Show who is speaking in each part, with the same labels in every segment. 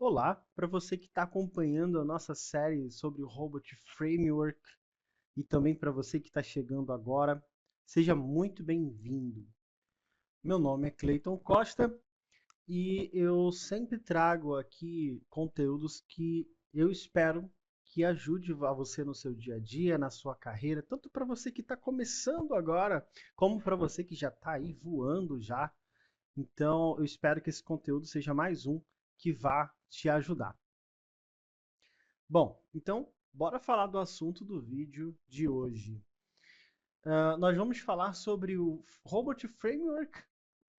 Speaker 1: Olá, para você que está acompanhando a nossa série sobre o Robot Framework e também para você que está chegando agora, seja muito bem-vindo. Meu nome é Cleiton Costa e eu sempre trago aqui conteúdos que eu espero que ajude a você no seu dia a dia, na sua carreira, tanto para você que está começando agora, como para você que já está aí voando já. Então, eu espero que esse conteúdo seja mais um que vá te ajudar. Bom, então bora falar do assunto do vídeo de hoje. Nós vamos falar sobre o Robot Framework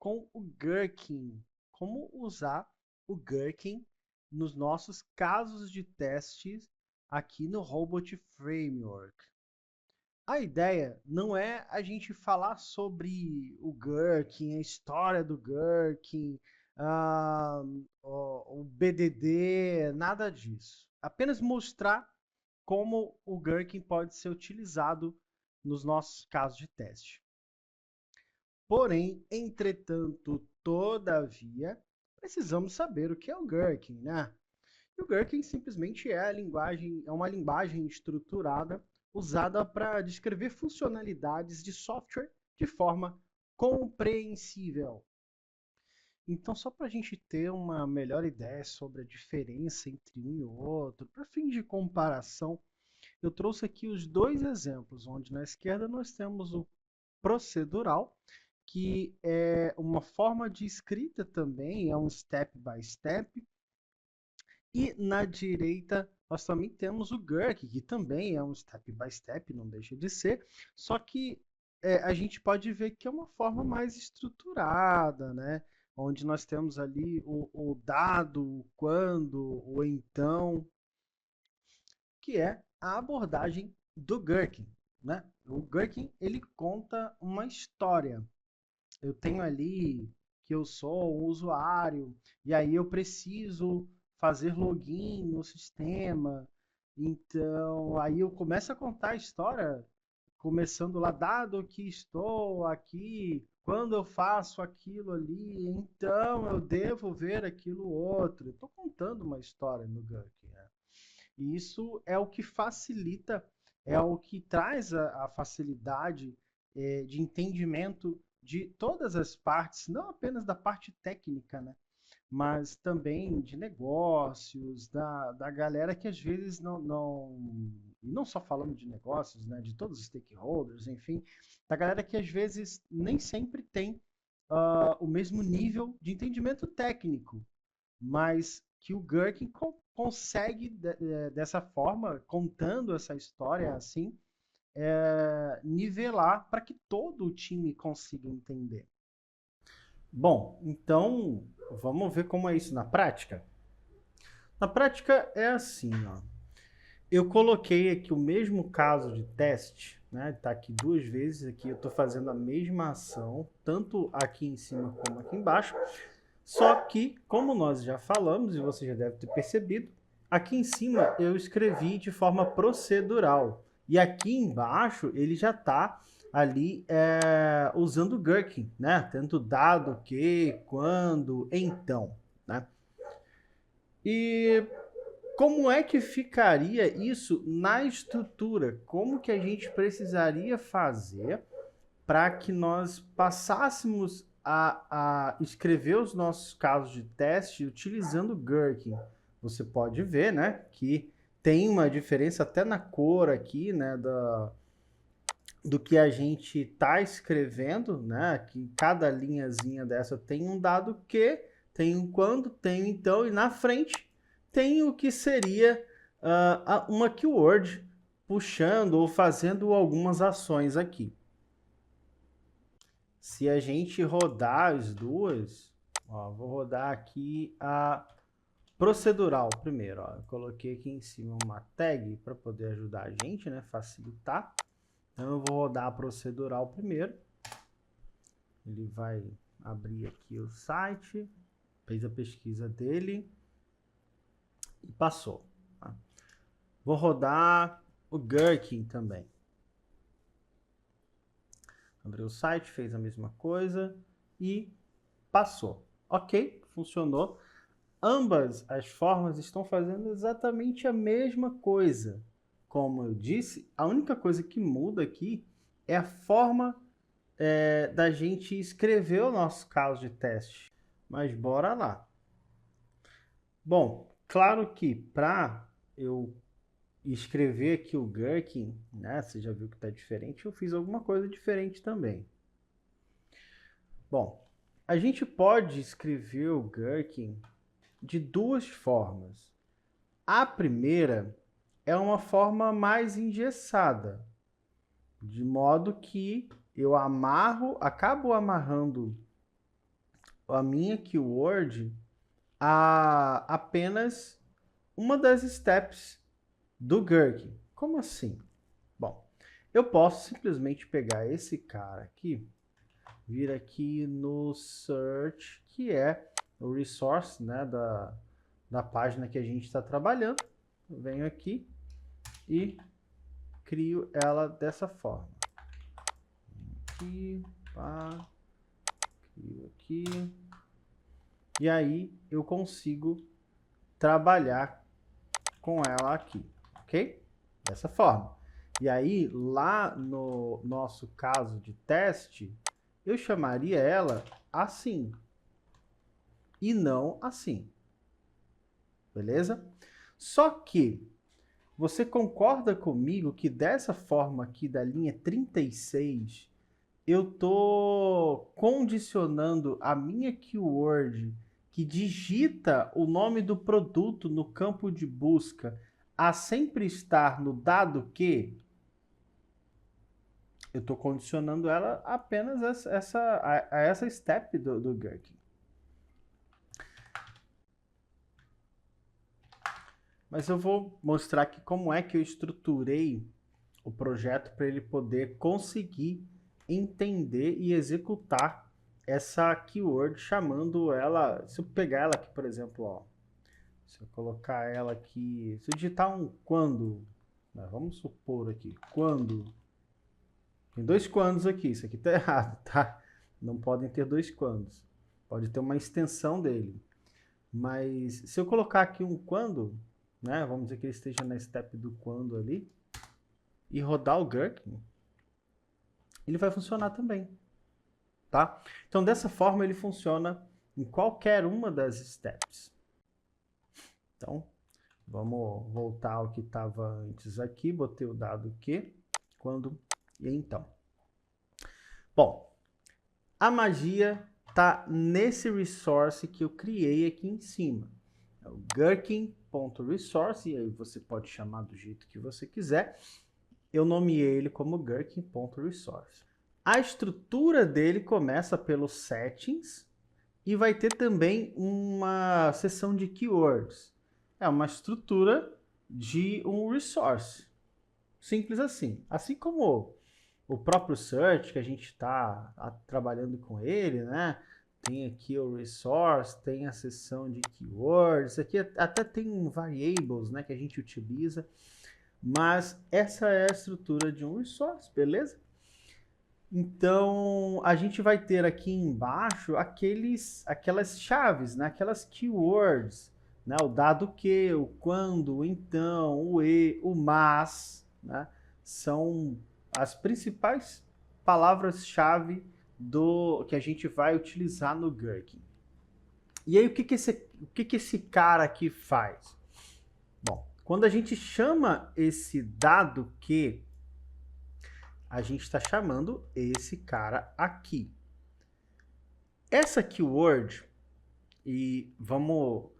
Speaker 1: com o Gherkin. Como usar o Gherkin nos nossos casos de testes aqui no Robot Framework. A ideia não é a gente falar sobre o Gherkin, a história do Gherkin, ah, o BDD, nada disso. Apenas mostrar como o Gherkin pode ser utilizado nos nossos casos de teste. Porém, entretanto, todavia, precisamos saber o que é o Gherkin, né? E o Gherkin simplesmente é uma linguagem estruturada usada para descrever funcionalidades de software de forma compreensível. Então, só para a gente ter uma melhor ideia sobre a diferença entre um e o outro, para fim de comparação, eu trouxe aqui os dois exemplos, onde na esquerda nós temos o procedural, que é uma forma de escrita também, é um step by step, e na direita nós também temos o Gherkin, que também é um step by step, não deixa de ser, só que a gente pode ver que é uma forma mais estruturada, né? Onde nós temos ali o dado, o quando, o então, que é a abordagem do Gherkin, né? O Gherkin ele conta uma história. Eu tenho ali que eu sou um usuário e aí eu preciso fazer login no sistema. Então, aí eu começo a contar a história, começando lá, dado que estou aqui, quando eu faço aquilo ali, então eu devo ver aquilo outro. Estou contando uma história no Gherkin, né? E isso é o que facilita, é o que traz a facilidade de entendimento de todas as partes, não apenas da parte técnica, né? Mas também de negócios, da galera que às vezes e não só falando de negócios, né? De todos os stakeholders, enfim, da galera que às vezes nem sempre tem o mesmo nível de entendimento técnico, mas que o Gherkin consegue, dessa forma, contando essa história assim, nivelar para que todo o time consiga entender. Bom, então vamos ver como é isso na prática. Na prática é assim, ó. Eu coloquei aqui o mesmo caso de teste, né? Tá aqui duas vezes aqui, eu estou fazendo a mesma ação, tanto aqui em cima como aqui embaixo. Só que, como nós já falamos, e você já deve ter percebido, aqui em cima eu escrevi de forma procedural. E aqui embaixo ele já está ali usando o Gherkin, né? Tanto dado, que, quando, então, né? E como é que ficaria isso na estrutura? Como que a gente precisaria fazer para que nós passássemos a escrever os nossos casos de teste utilizando o Gherkin? Você pode ver, né, que tem uma diferença até na cor aqui, né, do que a gente está escrevendo, né, que cada linhazinha dessa tem um dado que, tem um quando, tem um então, e na frente tem o que seria uma keyword puxando ou fazendo algumas ações aqui. Se a gente rodar as duas, ó, vou rodar aqui a procedural primeiro. Ó. Eu coloquei aqui em cima uma tag para poder ajudar a gente, né, facilitar. Então eu vou rodar a procedural primeiro. Ele vai abrir aqui o site, fez a pesquisa dele e passou. Tá? Vou rodar o Gherkin também. Abriu o site, fez a mesma coisa e passou. Ok, funcionou. ambas as formas estão fazendo exatamente a mesma coisa. Como eu disse, a única coisa que muda aqui é a forma da gente escrever o nosso caso de teste. Mas bora lá. Bom, claro que para eu escrever aqui o Gherkin, né, você já viu que está diferente, eu fiz alguma coisa diferente também. Bom, a gente pode escrever o Gherkin de duas formas. A primeira é uma forma mais engessada, de modo que eu acabo amarrando a minha keyword a apenas uma das steps do Gherkin. Como assim? Bom, eu posso simplesmente pegar esse cara aqui, vir aqui no search, que é o resource, né, da página que a gente está trabalhando. Eu venho aqui e crio ela dessa forma. Aqui, pá, crio aqui. E aí eu consigo trabalhar com ela aqui, ok? Dessa forma. E aí, lá no nosso caso de teste, eu chamaria ela assim e não assim. Beleza? Só que você concorda comigo que dessa forma aqui da linha 36, eu tô condicionando a minha keyword que digita o nome do produto no campo de busca a sempre estar no dado que? Eu estou condicionando ela apenas a essa step do Gherkin. Mas eu vou mostrar aqui como é que eu estruturei o projeto para ele poder conseguir entender e executar essa keyword, chamando ela, se eu pegar ela aqui, por exemplo, ó, se eu colocar ela aqui, se eu digitar um quando, né, vamos supor aqui, quando, tem dois quandos aqui, isso aqui tá errado, tá? Não podem ter dois quandos, pode ter uma extensão dele, mas se eu colocar aqui um quando, né, vamos dizer que ele esteja na step do quando ali, e rodar o Gherkin, ele vai funcionar também, tá? Então, dessa forma, ele funciona em qualquer uma das steps. Então, vamos voltar ao que estava antes aqui, botei o dado que, quando e então. Bom, a magia está nesse resource que eu criei aqui em cima. É o Gherkin.resource, e aí você pode chamar do jeito que você quiser. Eu nomeei ele como Gherkin.resource. A estrutura dele começa pelos settings e vai ter também uma seção de keywords. É uma estrutura de um resource. Simples assim. Assim como o próprio search, que a gente está trabalhando com ele, né? Tem aqui o resource, tem a seção de keywords, aqui até tem variables, né, que a gente utiliza. Mas essa é a estrutura de um resource, beleza? Então, a gente vai ter aqui embaixo aquelas chaves, né? Aquelas keywords, né? O dado que, o quando, o então, o e, o mas, né? São as principais palavras-chave que a gente vai utilizar no Gherkin. E aí, o que esse cara aqui faz? Bom, quando a gente chama esse dado que, a gente está chamando esse cara aqui. Essa keyword, e vamos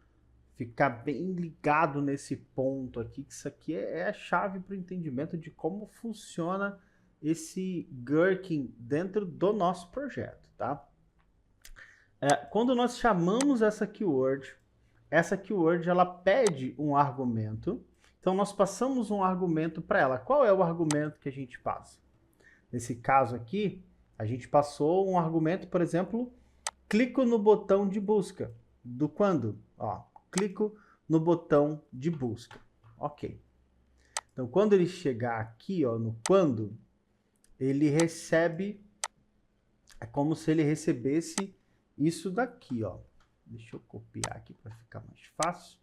Speaker 1: ficar bem ligado nesse ponto aqui, que isso aqui é a chave para o entendimento de como funciona esse Gherkin dentro do nosso projeto, tá? Quando nós chamamos essa keyword ela pede um argumento, então nós passamos um argumento para ela. Qual é o argumento que a gente passa? Nesse caso aqui, a gente passou um argumento, por exemplo, clico no botão de busca. Do quando? Ó, clico no botão de busca. Ok. Então, quando ele chegar aqui, ó, no quando, ele recebe, é como se ele recebesse isso daqui, ó. Deixa eu copiar aqui para ficar mais fácil.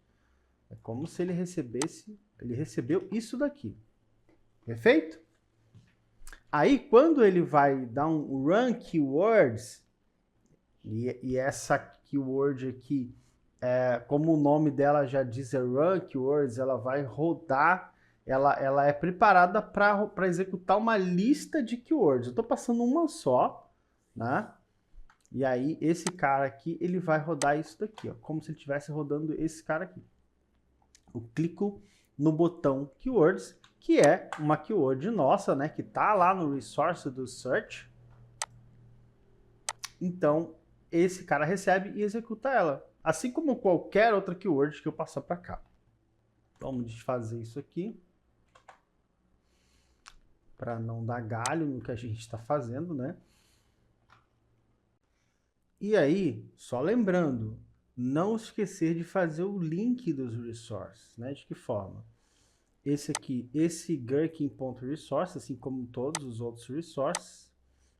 Speaker 1: É como se ele recebesse, ele recebeu isso daqui. Perfeito? Aí, quando ele vai dar um run keywords, e essa keyword aqui, como o nome dela já diz, é run keywords, ela vai rodar, ela é preparada para executar uma lista de keywords. Eu estou passando uma só, né? E aí, esse cara aqui, ele vai rodar isso daqui, ó, como se ele estivesse rodando esse cara aqui. Eu clico no botão Keywords, que é uma keyword nossa, né, que está lá no resource do search. Então, esse cara recebe e executa ela, assim como qualquer outra keyword que eu passar para cá. Então, vamos desfazer isso aqui, para não dar galho no que a gente está fazendo, né? E aí, só lembrando, não esquecer de fazer o link dos resources, né? De que forma? Esse aqui, esse Gherkin.resource, assim como todos os outros resources,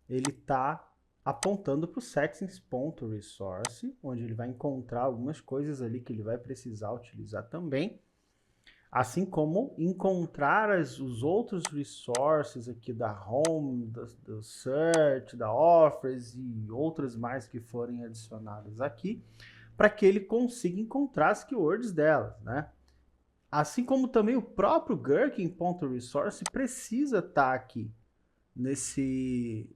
Speaker 1: ele está apontando para o settings.resource, onde ele vai encontrar algumas coisas ali que ele vai precisar utilizar também, assim como encontrar os outros resources aqui da Home, do Search, da Offers e outras mais que forem adicionadas aqui, para que ele consiga encontrar as keywords delas, né? Assim como também o próprio Gherkin.resource precisa estar aqui nesse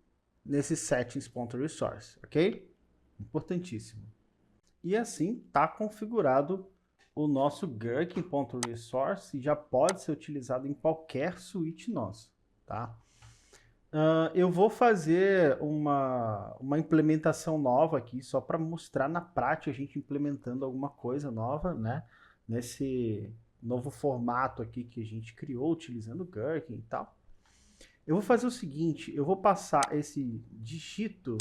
Speaker 1: settings.resource, ok? Importantíssimo. E assim está configurado o nosso Gherkin.resource e já pode ser utilizado em qualquer suíte nossa, tá? Eu vou fazer uma implementação nova aqui, só para mostrar na prática a gente implementando alguma coisa nova, né? Nesse novo formato aqui que a gente criou, utilizando o Gherkin e tal. Eu vou fazer o seguinte, eu vou passar esse digito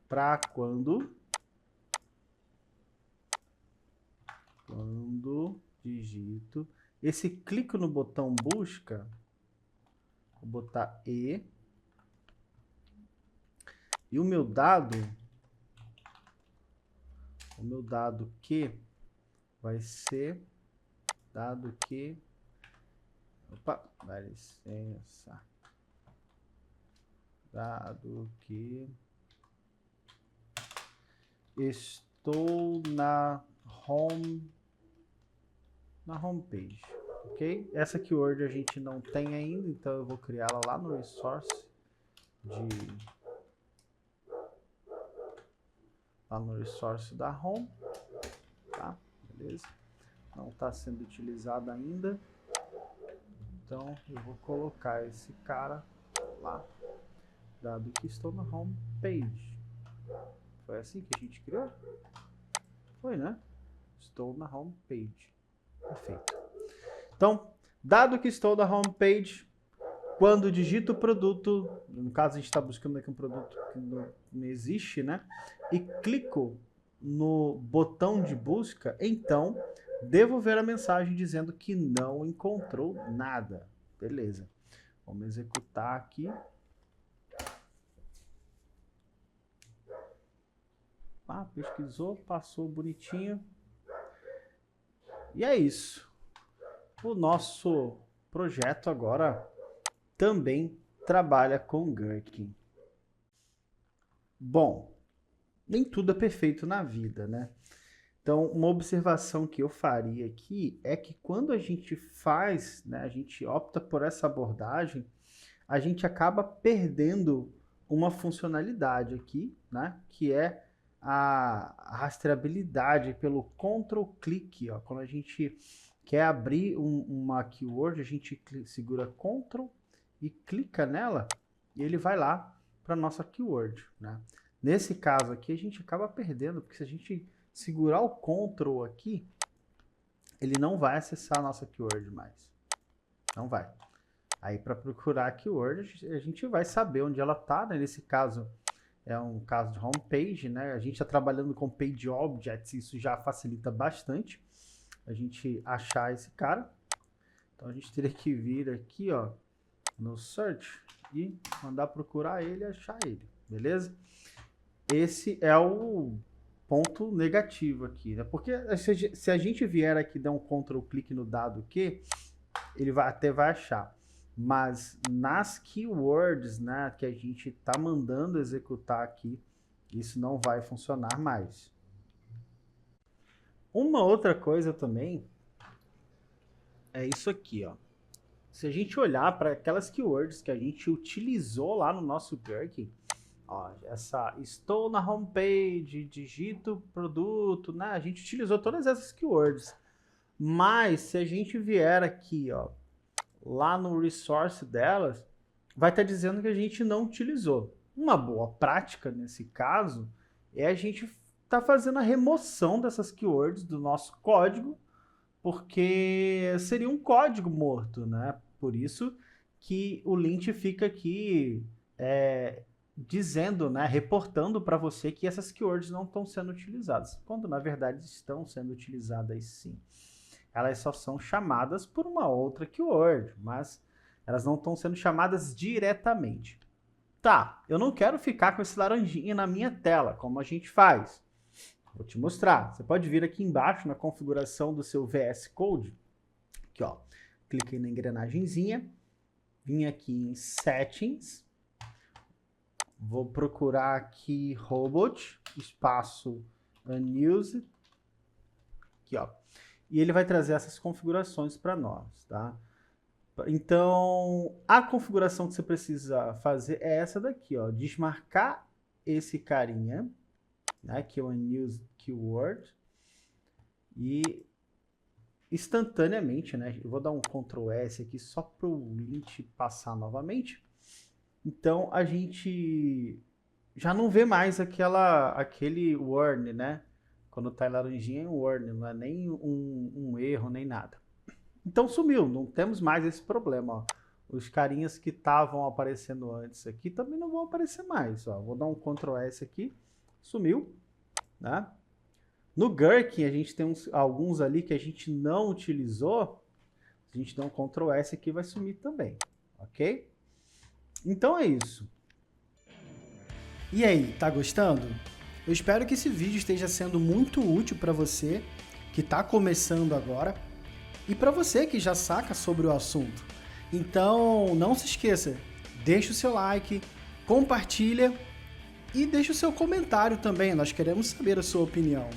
Speaker 1: para quando digito, esse clico no botão busca, vou botar E, e o meu dado que vai ser dado que, opa, dá licença, dado que estou na homepage, ok? Essa keyword a gente não tem ainda, então eu vou criá-la lá no resource lá no resource da home, tá? Beleza? Não está sendo utilizada ainda, então eu vou colocar esse cara lá, dado que estou na homepage. Foi assim que a gente criou? Foi, né? Estou na homepage. Perfeito. Então, dado que estou na homepage, quando digito o produto, no caso a gente está buscando aqui um produto que não existe, né? E clico no botão de busca, então devo ver a mensagem dizendo que não encontrou nada. Beleza. Vamos executar aqui. Pesquisou, passou bonitinho. E é isso. O nosso projeto agora também trabalha com Gherkin. Bom, nem tudo é perfeito na vida, né? Então, uma observação que eu faria aqui é que quando a gente faz, né, a gente opta por essa abordagem, a gente acaba perdendo uma funcionalidade aqui, né, que é a rastreabilidade pelo control click, ó. Quando a gente quer abrir uma keyword, a gente segura Ctrl e clica nela e ele vai lá para nossa keyword, né? Nesse caso aqui a gente acaba perdendo, porque se a gente segurar o Ctrl aqui, ele não vai acessar a nossa keyword mais. Não vai. Aí para procurar a keyword, a gente vai saber onde ela está, né? Nesse caso é um caso de homepage, né? A gente está trabalhando com page objects, isso já facilita bastante a gente achar esse cara. Então a gente teria que vir aqui, ó, no search e mandar procurar ele e achar ele, beleza? Esse é o
Speaker 2: ponto negativo aqui, né? Porque se a gente vier aqui dar um Ctrl clique no dado Q, ele até vai achar. Mas nas keywords, né, que a gente está mandando executar aqui, isso não vai funcionar mais. Uma outra coisa também é isso aqui, ó. Se a gente olhar para aquelas keywords que a gente utilizou lá no nosso Gherkin, ó, estou na homepage, digito produto, né? A gente utilizou todas essas keywords. Mas se a gente vier aqui, ó, lá no resource delas, vai estar dizendo que a gente não utilizou. Uma boa prática nesse caso é a gente tá fazendo a remoção dessas keywords do nosso código, porque seria um código morto, né? Por isso que o lint fica aqui dizendo, né, reportando para você que essas keywords não estão sendo utilizadas, quando na verdade estão sendo utilizadas sim. Elas só são chamadas por uma outra keyword, mas elas não estão sendo chamadas diretamente. Tá, eu não quero ficar com esse laranjinha na minha tela, como a gente faz. Vou te mostrar. Você pode vir aqui embaixo na configuração do seu VS Code. Aqui, ó. Cliquei na engrenagemzinha. Vim aqui em Settings. Vou procurar aqui Robot, espaço Unused. Aqui, ó. E ele vai trazer essas configurações para nós, tá? Então, a configuração que você precisa fazer é essa daqui, ó. Desmarcar esse carinha, né, que é o Unused Keyword. E instantaneamente, né? Eu vou dar um Ctrl S aqui só para o lint passar novamente. Então, a gente já não vê mais aquele warning, né? Quando tá em laranjinha é um warning, não é nem um erro, nem nada. Então sumiu, não temos mais esse problema, ó. Os carinhas que estavam aparecendo antes aqui também não vão aparecer mais, ó. Vou dar um Ctrl S aqui, sumiu, né? No Gherkin a gente tem alguns ali que a gente não utilizou. Se a gente der um Ctrl S aqui vai sumir também, ok? Então é isso.
Speaker 1: E aí, tá gostando? Eu espero que esse vídeo esteja sendo muito útil para você que está começando agora e para você que já saca sobre o assunto. Então, não se esqueça, deixa o seu like, compartilha e deixa o seu comentário também, nós queremos saber a sua opinião.